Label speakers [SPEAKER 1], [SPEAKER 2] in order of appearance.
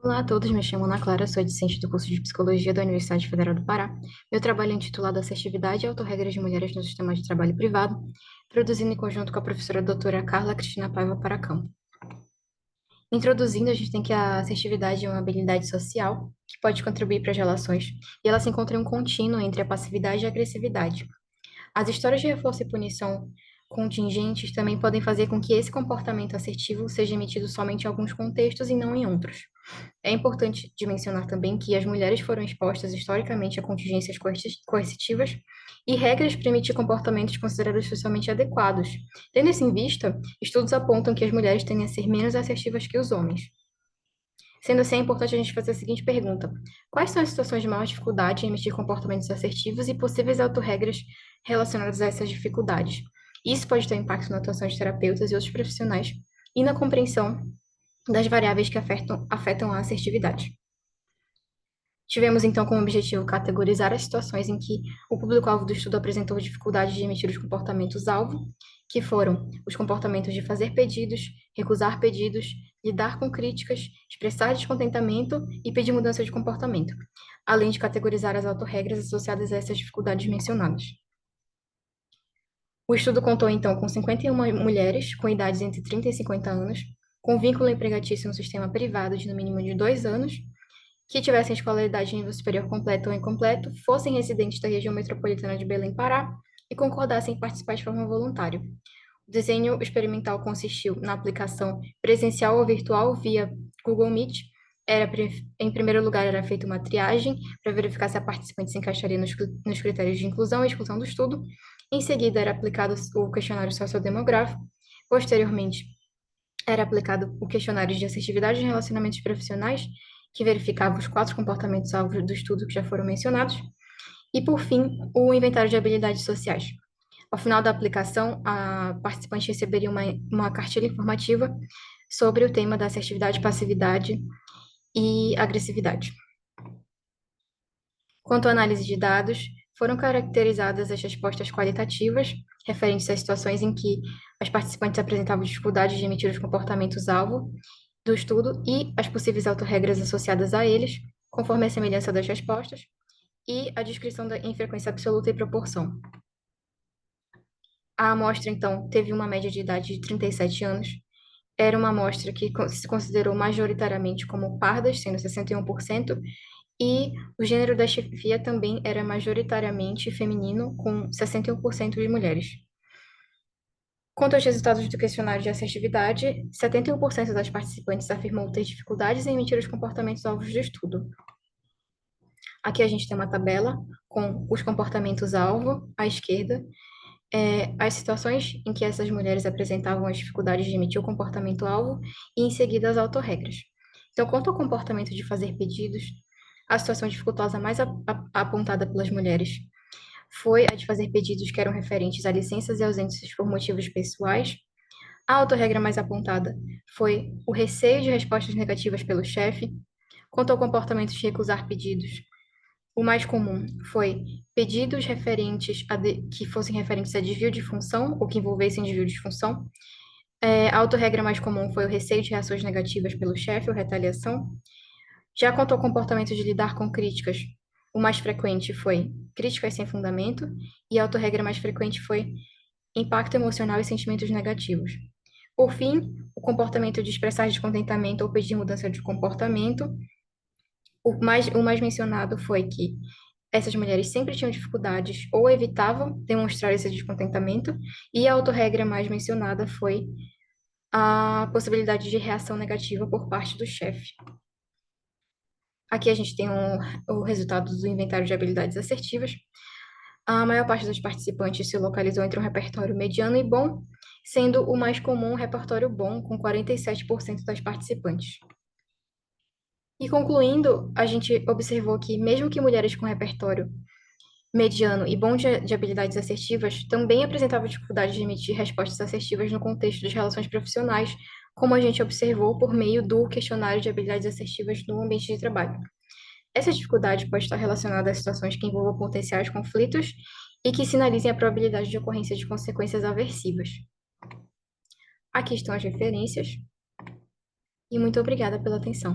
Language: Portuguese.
[SPEAKER 1] Olá a todos, me chamo Ana Clara, sou discente do curso de Psicologia da Universidade Federal do Pará. Meu trabalho é intitulado Assertividade e Autorregras de Mulheres no Sistema de Trabalho Privado, produzindo em conjunto com a professora doutora Carla Cristina Paiva Paracão. Introduzindo, a gente tem que a assertividade é uma habilidade social que pode contribuir para as relações, e ela se encontra em um contínuo entre a passividade e a agressividade. As histórias de reforço e punição contingentes também podem fazer com que esse comportamento assertivo seja emitido somente em alguns contextos e não em outros. É importante de mencionar também que as mulheres foram expostas historicamente a contingências coercitivas e regras para emitir comportamentos considerados socialmente adequados. Tendo isso em vista, estudos apontam que as mulheres tendem a ser menos assertivas que os homens. Sendo assim, é importante a gente fazer a seguinte pergunta: quais são as situações de maior dificuldade em emitir comportamentos assertivos e possíveis autorregras relacionadas a essas dificuldades? Isso pode ter impacto na atuação de terapeutas e outros profissionais e na compreensão das variáveis que afetam a assertividade. Tivemos, então, como objetivo categorizar as situações em que o público-alvo do estudo apresentou dificuldade de emitir os comportamentos-alvo, que foram os comportamentos de fazer pedidos, recusar pedidos, lidar com críticas, expressar descontentamento e pedir mudança de comportamento, além de categorizar as autorregras associadas a essas dificuldades mencionadas. O estudo contou, então, com 51 mulheres com idades entre 30 e 50 anos, com vínculo empregatício no sistema privado de no mínimo de 2 anos, que tivessem escolaridade de nível superior completo ou incompleto, fossem residentes da região metropolitana de Belém, Pará, e concordassem em participar de forma voluntária. O desenho experimental consistiu na aplicação presencial ou virtual via Google Meet. Em primeiro lugar, era feita uma triagem para verificar se a participante se encaixaria nos critérios de inclusão e exclusão do estudo. Em seguida, era aplicado o questionário sociodemográfico. Posteriormente, era aplicado o questionário de assertividade em relacionamentos profissionais, que verificava os 4 comportamentos-alvo do estudo que já foram mencionados. E, por fim, o inventário de habilidades sociais. Ao final da aplicação, a participante receberia uma cartilha informativa sobre o tema da assertividade, passividade e agressividade. Quanto à análise de dados, foram caracterizadas as respostas qualitativas, referentes às situações em que as participantes apresentavam dificuldade de emitir os comportamentos-alvo do estudo e as possíveis autorregras associadas a eles, conforme a semelhança das respostas, e a descrição em frequência absoluta e proporção. A amostra, então, teve uma média de idade de 37 anos. Era uma amostra que se considerou majoritariamente como pardas, sendo 61%, e o gênero da chefia também era majoritariamente feminino, com 61% de mulheres. Quanto aos resultados do questionário de assertividade, 71% das participantes afirmou ter dificuldades em emitir os comportamentos-alvos do estudo. Aqui a gente tem uma tabela com os comportamentos-alvo à esquerda, as situações em que essas mulheres apresentavam as dificuldades de emitir o comportamento-alvo e, em seguida, as autorregras. Então, quanto ao comportamento de fazer pedidos, a situação dificultosa mais apontada pelas mulheres foi a de fazer pedidos que eram referentes a licenças e ausências por motivos pessoais. A autorregra mais apontada foi o receio de respostas negativas pelo chefe. Quanto ao comportamento de recusar pedidos, o mais comum foi pedidos que fossem referentes a desvio de função ou que envolvessem desvio de função. A autorregra mais comum foi o receio de reações negativas pelo chefe ou retaliação. Já quanto ao comportamento de lidar com críticas, o mais frequente foi críticas sem fundamento e a autorregra mais frequente foi impacto emocional e sentimentos negativos. Por fim, o comportamento de expressar descontentamento ou pedir mudança de comportamento. O mais mencionado foi que essas mulheres sempre tinham dificuldades ou evitavam demonstrar esse descontentamento, e a autorregra mais mencionada foi a possibilidade de reação negativa por parte do chefe. Aqui a gente tem o resultado do inventário de habilidades assertivas. A maior parte dos participantes se localizou entre um repertório mediano e bom, sendo o mais comum o repertório bom, com 47% das participantes. E concluindo, a gente observou que, mesmo que mulheres com repertório mediano e bom de habilidades assertivas também apresentavam dificuldade de emitir respostas assertivas no contexto das relações profissionais, como a gente observou por meio do questionário de habilidades assertivas no ambiente de trabalho. Essa dificuldade pode estar relacionada a situações que envolvam potenciais conflitos e que sinalizem a probabilidade de ocorrência de consequências aversivas. Aqui estão as referências e muito obrigada pela atenção.